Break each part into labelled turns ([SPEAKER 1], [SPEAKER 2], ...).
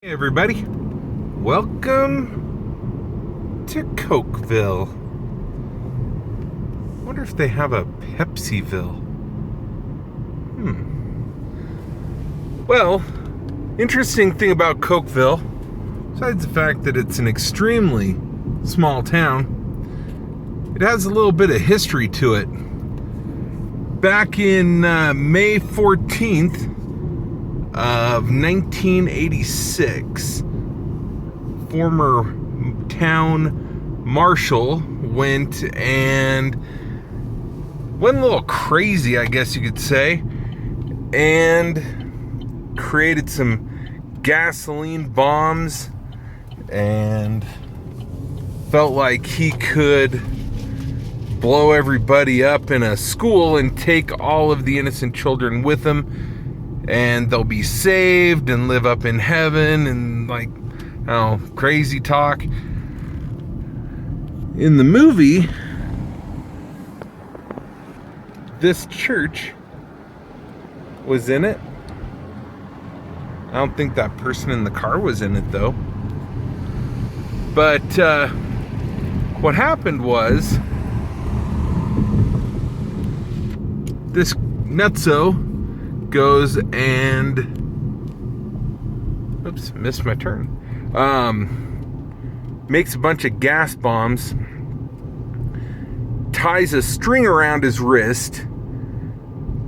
[SPEAKER 1] Hey everybody, welcome to Cokeville. Wonder if they have a Pepsiville. Well, interesting thing about Cokeville, besides the fact that it's an extremely small town, it has a little bit of history to it. Back in May 14th, of 1986, former town marshal went a little crazy, I guess you could say, and created some gasoline bombs and felt like he could blow everybody up in a school and take all of the innocent children with him, and they'll be saved and live up in heaven, and crazy talk. In the movie, this church was in it. I don't think that person in the car was in it though. But what happened was, this nutso goes and missed my turn. Makes a bunch of gas bombs, ties a string around his wrist,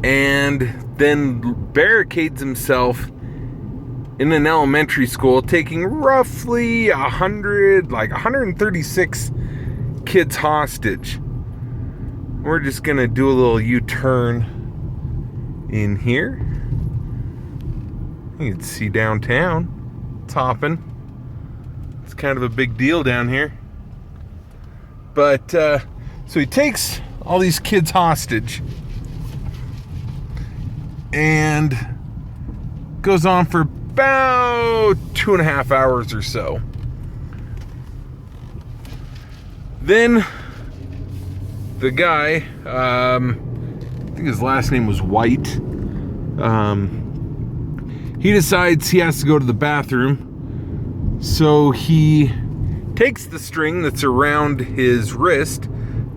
[SPEAKER 1] and then barricades himself in an elementary school, taking roughly 136 kids hostage. We're just gonna do a little U-turn in here. You can see downtown. It's hopping. It's kind of a big deal down here. But so he takes all these kids hostage and goes on for about 2.5 hours or so. Then the guy, I think his last name was White, he decides he has to go to the bathroom, so he takes the string that's around his wrist,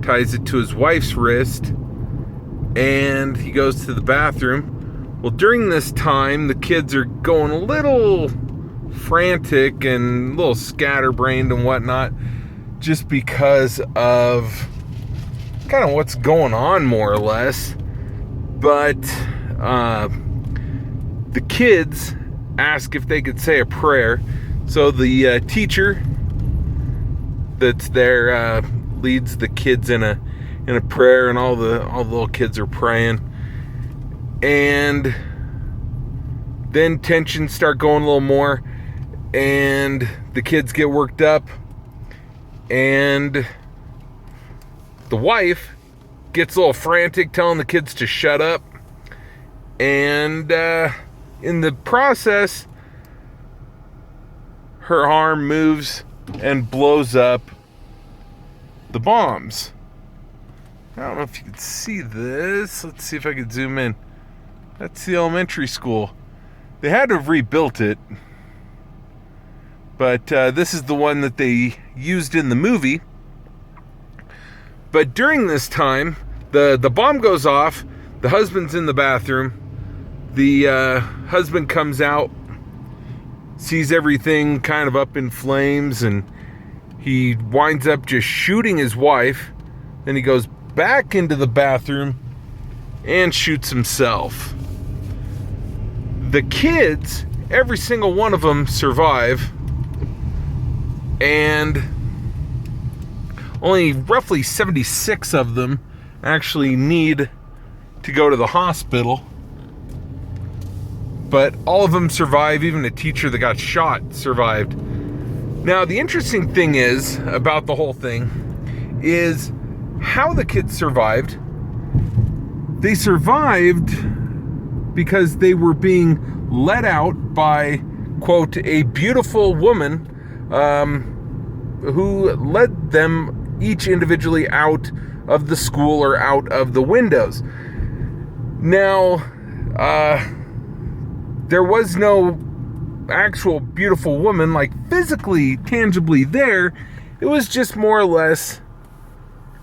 [SPEAKER 1] ties it to his wife's wrist, and he goes to the bathroom. Well, during this time, the kids are going a little frantic and a little scatterbrained and whatnot, just because of kind of what's going on, more or less. But the kids ask if they could say a prayer. So the teacher that's there leads the kids in a prayer, and all the little kids are praying. And then tensions start going a little more, and the kids get worked up, and the wife gets a little frantic, telling the kids to shut up. And in the process, her arm moves and blows up the bombs. I don't know if you can see this. Let's see if I can zoom in. That's the elementary school. They had to have rebuilt it. But this is the one that they used in the movie. But during this time, the bomb goes off. The husband's in the bathroom. The husband comes out, sees everything kind of up in flames, and he winds up just shooting his wife. Then he goes back into the bathroom and shoots himself. The kids, every single one of them survive, and only roughly 76 of them actually need to go to the hospital. But all of them survive. Even the teacher that got shot survived. Now, the interesting thing is about the whole thing is how the kids survived. They survived because they were being led out by, quote, a beautiful woman who led them each individually out of the school or out of the windows. Now, there was no actual beautiful woman, like physically, tangibly there. It was just more or less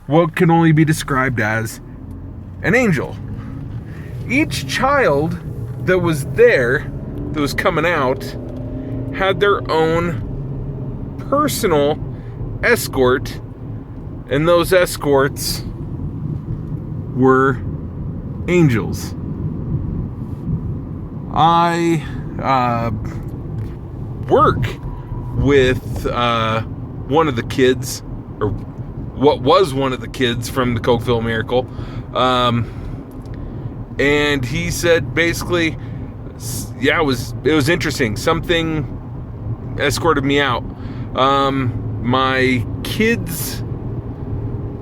[SPEAKER 1] what can only be described as an angel. Each child that was there, that was coming out, had their own personal escort, and those escorts were angels. I work with one of the kids, or what was one of the kids from the Cokeville Miracle, and he said basically, yeah, it was interesting. Something escorted me out. My kids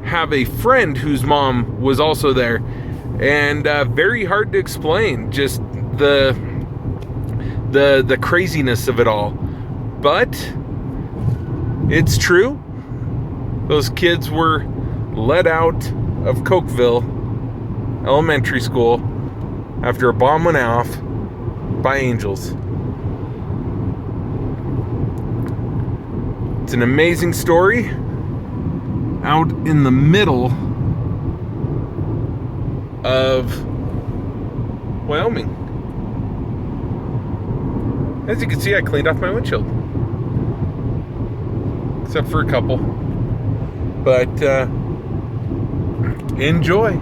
[SPEAKER 1] have a friend whose mom was also there, and very hard to explain, just the craziness of it all. But it's true. Those kids were let out of Cokeville Elementary School after a bomb went off by angels. It's an amazing story out in the middle of Wyoming. As you can see, I cleaned off my windshield, except for a couple. But enjoy.